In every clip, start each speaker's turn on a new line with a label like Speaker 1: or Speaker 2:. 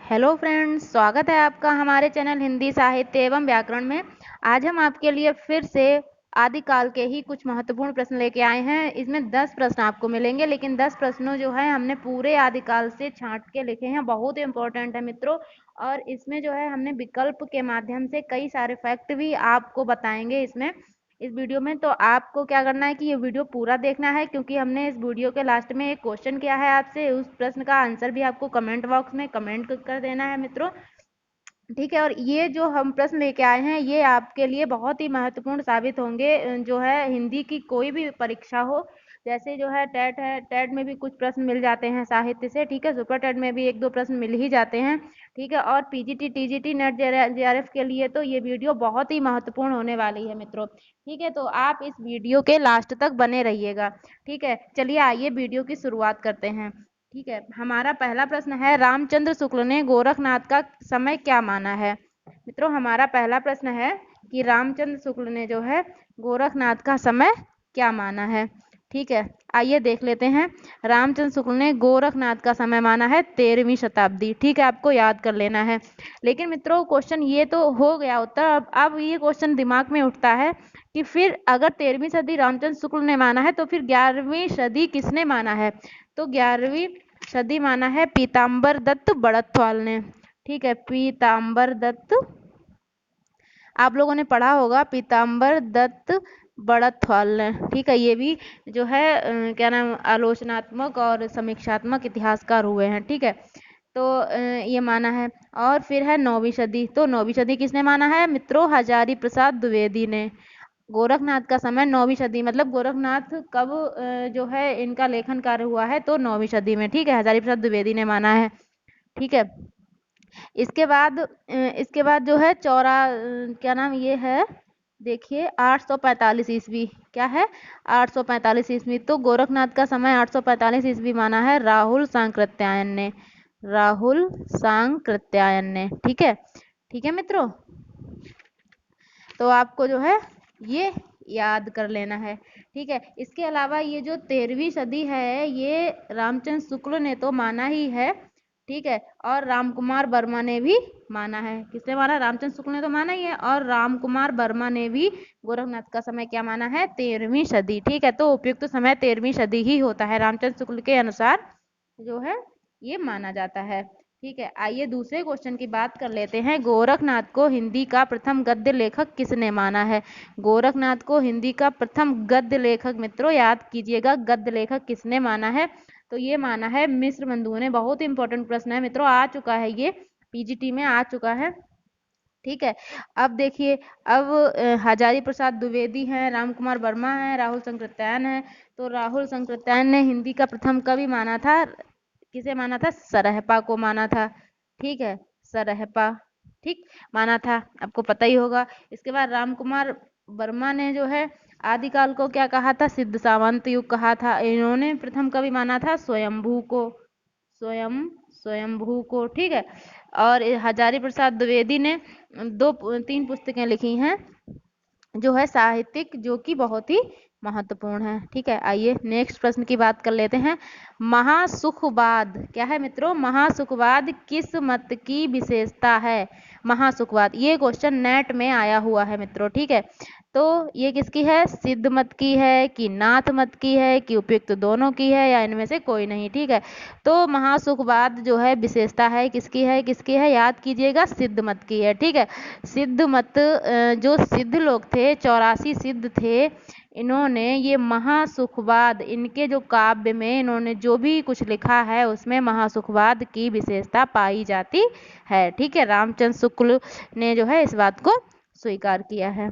Speaker 1: Hello friends, स्वागत है आपका हमारे चैनल हिंदी साहित्य एवं व्याकरण में। आज हम आपके लिए फिर से आदिकाल के ही कुछ महत्वपूर्ण प्रश्न लेके आए हैं। इसमें 10 प्रश्न आपको मिलेंगे, लेकिन 10 प्रश्नों जो है हमने पूरे आदिकाल से छांट के लिखे हैं। बहुत इंपॉर्टेंट है मित्रों। और इसमें जो है हमने विकल्प के माध्यम से कई सारे फैक्ट भी आपको बताएंगे इसमें, इस वीडियो में। तो आपको क्या करना है कि ये वीडियो पूरा देखना है, क्योंकि हमने इस वीडियो के लास्ट में एक क्वेश्चन किया है आपसे। उस प्रश्न का आंसर भी आपको कमेंट बॉक्स में कमेंट कर देना है मित्रों। ठीक है। और ये जो हम प्रश्न लेके आए हैं ये आपके लिए बहुत ही महत्वपूर्ण साबित होंगे। जो है हिंदी की कोई भी परीक्षा हो, जैसे जो है टेट में भी कुछ प्रश्न मिल जाते हैं साहित्य से। ठीक है। सुपर टेट में भी 1-2 प्रश्न मिल ही जाते हैं। ठीक है। और पीजीटी, टीजीटी, नेट, जेआरएफ के लिए तो ये वीडियो बहुत ही महत्वपूर्ण होने वाली है मित्रों। ठीक है। तो आप इस वीडियो के लास्ट तक बने रहिएगा। ठीक है। चलिए आइए वीडियो की शुरुआत करते हैं। ठीक है। हमारा पहला प्रश्न है, रामचंद्र शुक्ल ने गोरखनाथ का समय क्या माना है। मित्रों, हमारा पहला प्रश्न है कि रामचंद्र शुक्ल ने जो है गोरखनाथ का समय क्या माना है। ठीक है। आइए देख लेते हैं। रामचंद्र शुक्ल ने गोरखनाथ का समय माना है 13वीं शताब्दी। ठीक है, आपको याद कर लेना है। लेकिन मित्रों, क्वेश्चन ये तो हो गया उत्तर। अब ये क्वेश्चन दिमाग में उठता है कि फिर अगर 13वीं सदी रामचंद्र शुक्ल ने माना है तो फिर 11वीं सदी किसने माना है। तो 11वीं सदी माना है पीताम्बर दत्त बड़त्वाल ने। ठीक है, पीताम्बर दत्त, आप लोगों ने पढ़ा होगा, पीताम्बर दत्त बड़त्वाल ने। ठीक है, ये भी जो है क्या नाम, आलोचनात्मक और समीक्षात्मक इतिहासकार हुए हैं। ठीक है। तो ये माना है। और फिर है 9वीं सदी। तो 9वीं सदी किसने माना है मित्रों? हजारी प्रसाद द्विवेदी ने। गोरखनाथ का समय 9वीं सदी, मतलब गोरखनाथ कब जो है इनका लेखन कार्य हुआ है, तो 9वीं सदी में। ठीक है, हजारी प्रसाद द्विवेदी ने माना है। ठीक है। इसके बाद जो है क्या नाम ये है, देखिए 845 ईस्वी। क्या है? 845 ईस्वी। तो गोरखनाथ का समय 845 ईस्वी माना है राहुल सांकृत्यायन ने। राहुल सांकृत्यायन ने। ठीक है। ठीक है मित्रों, तो आपको जो है ये याद कर लेना है। ठीक है। इसके अलावा ये जो 13वीं सदी है ये रामचंद्र शुक्ल ने तो माना ही है। ठीक है। और रामकुमार वर्मा ने भी माना है। किसने माना? रामचंद्र शुक्ल ने तो माना ही है, और रामकुमार वर्मा ने भी गोरखनाथ का समय क्या माना है? 13वीं सदी। ठीक है। तो उपयुक्त समय 13वीं सदी ही होता है, रामचंद्र शुक्ल के अनुसार जो है ये माना जाता है। ठीक है। आइए दूसरे क्वेश्चन की बात कर लेते हैं। गोरखनाथ को हिंदी का प्रथम गद्य लेखक किसने माना है? गोरखनाथ को हिंदी का प्रथम गद्य लेखक, मित्रों याद कीजिएगा, गद्य लेखक किसने माना है? तो ये माना है मिश्र बंधुओं ने। बहुत इंपॉर्टेंट प्रश्न है मित्रों, आ चुका है, ये पीजीटी में आ चुका है। ठीक है। अब देखिए, अब हजारी प्रसाद द्विवेदी हैं, रामकुमार वर्मा हैं, राहुल सांकृत्यायन है। तो राहुल सांकृत्यायन ने हिंदी का प्रथम कवि माना था, किसे माना था? सरहपा को माना था। ठीक है, सरहपा, ठीक, माना था, आपको पता ही होगा। इसके बाद रामकुमार वर्मा ने जो है आदिकाल को क्या कहा था? सिद्ध सामंत युग कहा था। इन्होंने प्रथम कवि माना था स्वयंभू को, स्वयंभू को। ठीक है। और हजारी प्रसाद द्विवेदी ने 3 पुस्तकें लिखी हैं जो है साहित्यिक, जो कि बहुत ही महत्वपूर्ण है। ठीक है। आइए नेक्स्ट प्रश्न की बात कर लेते हैं। महासुखवाद क्या है मित्रों? महासुखवाद किस मत की विशेषता है? महासुखवाद, ये क्वेश्चन नेट में आया हुआ है मित्रों। ठीक है। तो ये किसकी है? सिद्ध मत की है कि नाथ मत की है कि उपयुक्त दोनों की है, या इनमें से कोई नहीं। ठीक है। तो महासुखवाद जो है विशेषता है किसकी है? किसकी है? याद कीजिएगा, सिद्ध मत की है। ठीक है। सिद्ध मत, जो सिद्ध लोग थे, 84 सिद्ध थे, इन्होंने ये महासुखवाद, इनके जो काव्य में इन्होंने जो भी कुछ लिखा है उसमें महासुखवाद की विशेषता पाई जाती है। ठीक है। रामचंद्र शुक्ल ने जो है इस बात को स्वीकार किया है।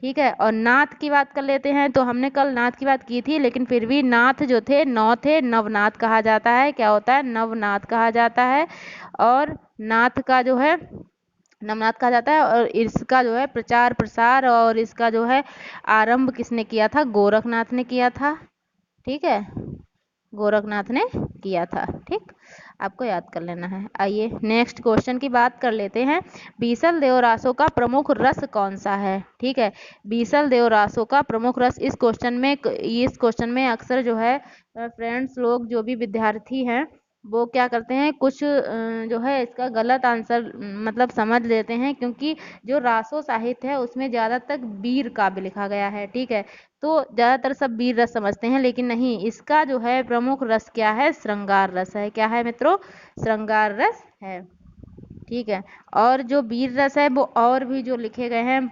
Speaker 1: ठीक है। और नाथ की बात कर लेते हैं। तो हमने कल नाथ की बात की थी, लेकिन फिर भी नाथ जो थे, नौ थे, नवनाथ कहा जाता है। क्या होता है? नवनाथ कहा जाता है। और नाथ का जो है नवनाथ कहा जाता है। और इसका जो है प्रचार प्रसार और इसका जो है आरंभ किसने किया था? गोरखनाथ ने किया था। ठीक है, गोरखनाथ ने किया था। ठीक, आपको याद कर लेना है। आइए नेक्स्ट क्वेश्चन की बात कर लेते हैं। बीसल देवरासों का प्रमुख रस कौन सा है? ठीक है, बीसल देवरासों का प्रमुख रस, इस क्वेश्चन में अक्सर जो है फ्रेंड्स लोग, जो भी विद्यार्थी हैं, वो क्या करते हैं, कुछ जो है इसका गलत आंसर मतलब समझ लेते हैं, क्योंकि जो रासो साहित्य है उसमें ज़्यादातर वीर काव्य लिखा गया है। ठीक है, तो ज़्यादातर सब वीर रस समझते हैं, लेकिन नहीं, इसका जो है प्रमुख रस क्या है, श्रृंगार रस है। क्या है मित्रों, श्रृंगार रस है। ठीक है, और जो वीर रस है वो और भी जो लिखे गए हैं,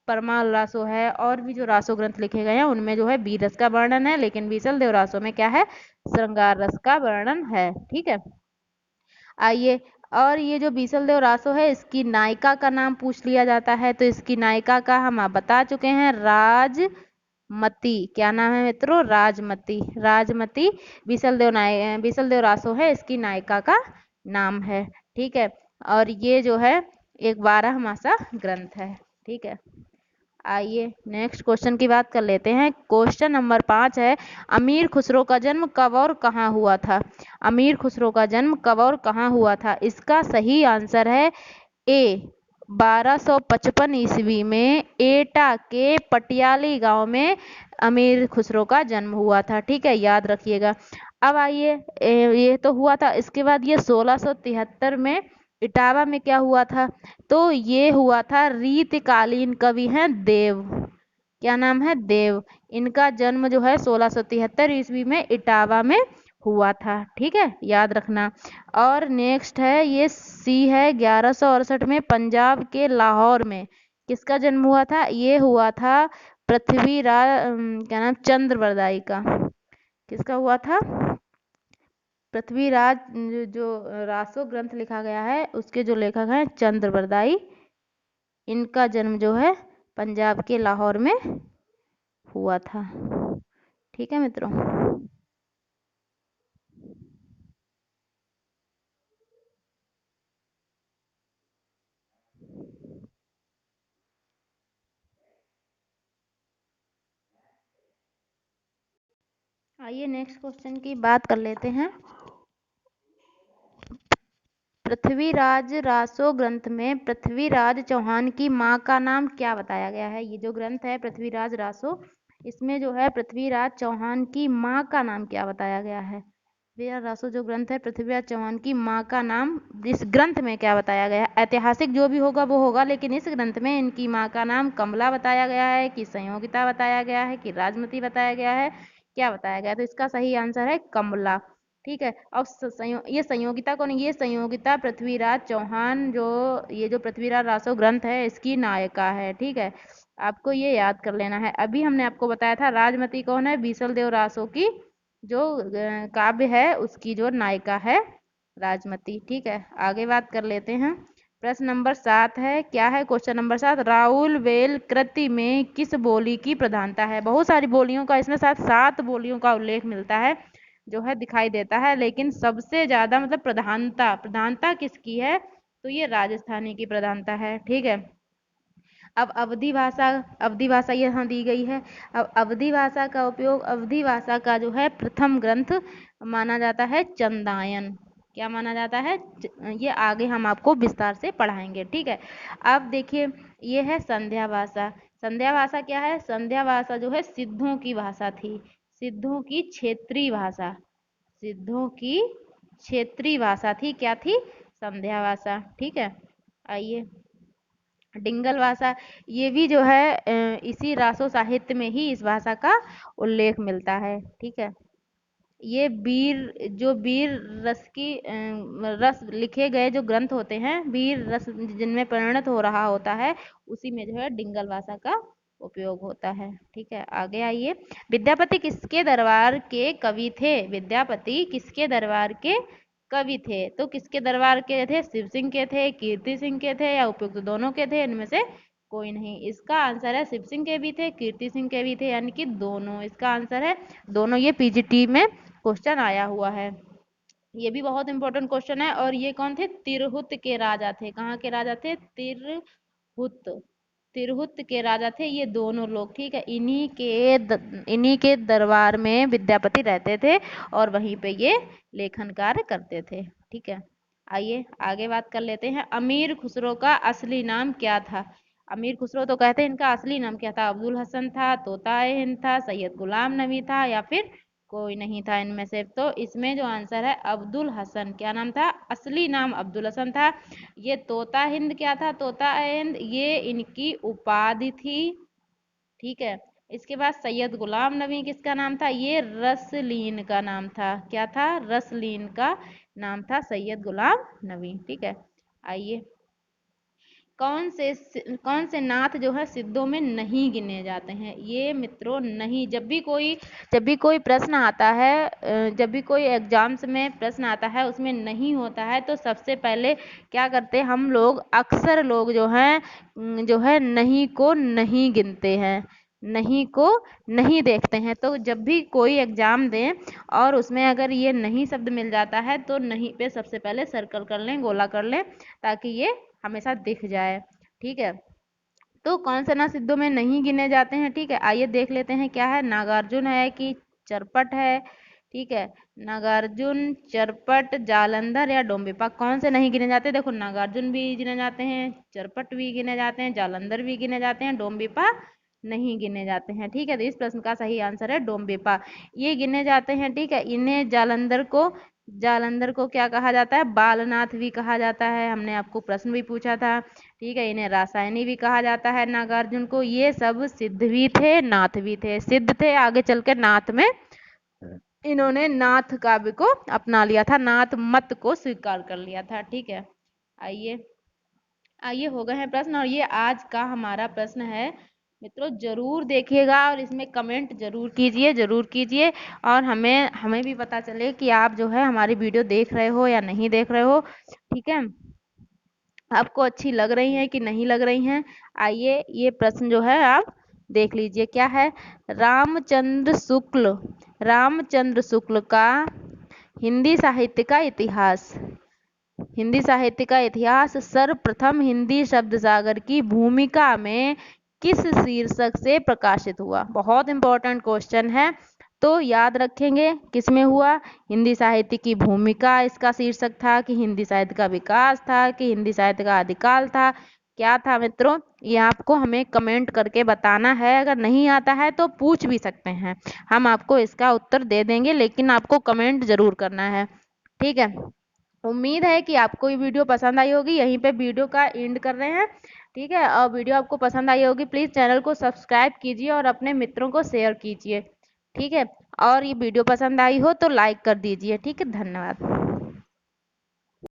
Speaker 1: परमाल रासो है, और भी जो रासो ग्रंथ लिखे गए हैं उनमें जो है वीर रस का वर्णन है, लेकिन बीसल देव रासो में क्या है, श्रृंगार रस का वर्णन है। ठीक है, आइए, और ये जो बीसल देव रासो है इसकी नायिका का नाम पूछ लिया जाता है, तो इसकी नायिका का हम आप बता चुके हैं, राजमती। क्या नाम है मित्रों, राजमती। राजमती बीसल देव रासो है, इसकी नायिका का नाम है। ठीक है, और ये जो है एक 12 मासा ग्रंथ है। ठीक है, आइए नेक्स्ट क्वेश्चन की बात कर लेते हैं। क्वेश्चन नंबर 5 है, अमीर खुसरो का जन्म कब और कहाँ हुआ था। अमीर खुसरो का जन्म कब और कहाँ हुआ था, इसका सही आंसर है ए, 1255 ईस्वी में एटा के पटियाली गांव में अमीर खुसरो का जन्म हुआ था। ठीक है, याद रखिएगा। अब आइए, ये तो हुआ था, इसके बाद ये 1673 में इटावा में क्या हुआ था, तो ये हुआ था रीतकालीन कवि हैं देव। क्या नाम है, देव। इनका जन्म जो है 1673 ईस्वी में इटावा में हुआ था। ठीक है, याद रखना। और नेक्स्ट है, ये सी है, 1168 में पंजाब के लाहौर में किसका जन्म हुआ था, ये हुआ था क्या नाम, चंद्रबरदाई का। किसका हुआ था, पृथ्वीराज, जो रासो ग्रंथ लिखा गया है उसके जो लेखक हैं चंद्रबरदाई, इनका जन्म जो है पंजाब के लाहौर में हुआ था। ठीक है मित्रों, आइए नेक्स्ट क्वेश्चन की बात कर लेते हैं। पृथ्वीराज रासो ग्रंथ में पृथ्वीराज चौहान की माँ का नाम क्या बताया गया है। ये जो ग्रंथ है पृथ्वीराज रासो, इसमें जो है पृथ्वीराज चौहान की माँ का नाम क्या बताया गया है। पृथ्वीराज रासो जो ग्रंथ है, पृथ्वीराज चौहान की माँ का नाम इस ग्रंथ में क्या बताया गया है। ऐतिहासिक जो भी होगा वो होगा, लेकिन इस ग्रंथ में इनकी माँ का नाम कमला बताया गया है, कि संयोगिता बताया गया है, कि राजमती बताया गया है, क्या बताया गया है? तो इसका सही आंसर है कमला। ठीक है, और ये संयोगिता कौन है, ये संयोगिता पृथ्वीराज चौहान, जो ये जो पृथ्वीराज रासो ग्रंथ है इसकी नायिका है। ठीक है, आपको ये याद कर लेना है। अभी हमने आपको बताया था राजमती कौन है, बीसल देव रासो की जो काव्य है उसकी जो नायिका है राजमती। ठीक है, आगे बात कर लेते हैं। प्रश्न नंबर 7 है, क्या है क्वेश्चन नंबर 7, राउल वेल कृति में किस बोली की प्रधानता है। बहुत सारी बोलियों का इसमें साथ 7 बोलियों का उल्लेख मिलता है, जो है दिखाई देता है, लेकिन सबसे ज्यादा मतलब प्रधानता प्रधानता किसकी है, तो ये राजस्थानी की प्रधानता है। ठीक है, अब अवधी भाषा यहाँ दी गई है। अब अवधी भाषा का उपयोग, अवधी भाषा का जो है प्रथम ग्रंथ माना जाता है चंदायन। क्या माना जाता है, ये आगे हम आपको विस्तार से पढ़ाएंगे। ठीक है, अब देखिए, ये है संध्या भाषा। संध्या भाषा क्या है, संध्या भाषा जो है सिद्धों की भाषा थी, सिद्धों की क्षेत्रीय भाषा, सिद्धों की क्षेत्रीय भाषा थी, क्या थी, संध्या भाषा। ठीक है, आइए, डिंगल भाषा, ये भी जो है इसी रासो साहित्य में ही इस भाषा का उल्लेख मिलता है। ठीक है, ये वीर रस की रस लिखे गए जो ग्रंथ होते हैं, वीर रस जिनमें परिणत हो रहा होता है, उसी में जो है डिंगल भाषा का उपयोग होता है। ठीक है, आगे आइए, विद्यापति किसके दरबार के कवि थे। विद्यापति किसके दरबार के कवि थे, तो किसके दरबार के थे, शिव सिंह के थे, कीर्ति सिंह के थे, या उपयुक्त दोनों के थे, इनमें से कोई नहीं। इसका आंसर है शिव सिंह के भी थे, कीर्ति सिंह के भी थे, यानी कि दोनों। इसका आंसर है दोनों। ये पीजीटी में क्वेश्चन आया हुआ है, ये भी बहुत इंपॉर्टेंट क्वेश्चन है। और ये कौन थे, तिरहुत के राजा थे। कहाँ के राजा थे, तिरहुत, तिरहुत के राजा थे ये दोनों लोग। ठीक है, इन्हीं के दरबार में विद्यापति रहते थे और वहीं पे ये लेखन कार्य करते थे। ठीक है, आइए आगे बात कर लेते हैं। अमीर खुसरो का असली नाम क्या था। अमीर खुसरो तो कहते हैं, इनका असली नाम क्या था, अब्दुल हसन था, तोता हिंद था, सैयद गुलाम नबी था, या फिर कोई नहीं था इनमें से। तो इसमें जो आंसर है अब्दुल हसन, क्या नाम था? असली नाम अब्दुल हसन था। ये तोता हिंद क्या था? तोता हिंद ये इनकी उपाधि थी। ठीक है। इसके बाद सैयद गुलाम नबी किसका नाम था? ये रसलीन का नाम था। क्या था? रसलीन का नाम था सैयद गुलाम नबी। ठीक है। आइए, कौन से नाथ जो है सिद्धों में नहीं गिने जाते हैं? ये मित्रों नहीं, जब भी कोई प्रश्न आता है, जब भी कोई एग्जाम्स में प्रश्न आता है उसमें नहीं होता है, तो सबसे पहले क्या करते हैं हम लोग? अक्सर लोग जो है नहीं को नहीं गिनते हैं, नहीं को नहीं देखते हैं। तो जब भी कोई एग्जाम दें और उसमें अगर ये नहीं शब्द मिल जाता है तो नहीं पे सबसे पहले सर्कल कर लें, गोला कर लें, ताकि ये हमेशा दिख जाए। ठीक है। तो कौन से ना सिद्धों में नहीं गिने जाते हैं? ठीक है, आइए देख लेते हैं क्या है। नागार्जुन है कि चरपट है? ठीक है, नागार्जुन, चरपट, जालंधर या डोंबिपा, कौन से नहीं गिने जाते? देखो, नागार्जुन भी गिने जाते हैं, चरपट भी गिने जाते हैं, जालंधर भी गिने जाते हैं, डोंबिपा नहीं गिने जाते हैं। ठीक है, तो इस प्रश्न का सही आंसर है डोंबिपा। ये गिने जाते हैं। ठीक है, इन्हें जालंधर को क्या कहा जाता है? बालनाथ भी कहा जाता है। हमने आपको प्रश्न भी पूछा था। ठीक है, इन्हें रासायनी भी कहा जाता है नागार्जुन को। ये सब सिद्ध भी थे, नाथ भी थे। सिद्ध थे, आगे चल के नाथ में इन्होंने नाथ काव्य को अपना लिया था, नाथ मत को स्वीकार कर लिया था। ठीक है। आइए, हो गए हैं प्रश्न, और ये आज का हमारा प्रश्न है। मित्रों जरूर देखिएगा और इसमें कमेंट जरूर कीजिए, और हमें हमें भी पता चले कि आप जो है हमारी वीडियो देख रहे हो या नहीं देख रहे हो। ठीक है, आपको अच्छी लग रही हैं कि नहीं लग रही हैं। आइए, ये प्रश्न जो है आप देख लीजिए क्या है। रामचंद्र शुक्ल का हिंदी साहित्य का इतिहास, सर्वप्रथम हिंदी शब्द सागर की भूमिका में किस शीर्षक से प्रकाशित हुआ? बहुत इंपॉर्टेंट क्वेश्चन है, तो याद रखेंगे किसमें हुआ? हिंदी साहित्य की भूमिका इसका शीर्षक था, कि हिंदी साहित्य का विकास था, कि हिंदी साहित्य का आदिकाल था? क्या था मित्रों? ये आपको हमें कमेंट करके बताना है। अगर नहीं आता है तो पूछ भी सकते हैं, हम आपको इसका उत्तर दे देंगे, लेकिन आपको कमेंट जरूर करना है। ठीक है, उम्मीद है कि आपको ये वीडियो पसंद आई होगी। यहीं पे वीडियो का एंड कर रहे हैं। ठीक है, और वीडियो आपको पसंद आई होगी, प्लीज़ चैनल को सब्सक्राइब कीजिए और अपने मित्रों को शेयर कीजिए। ठीक है, और ये वीडियो पसंद आई हो तो लाइक कर दीजिए। ठीक है, धन्यवाद।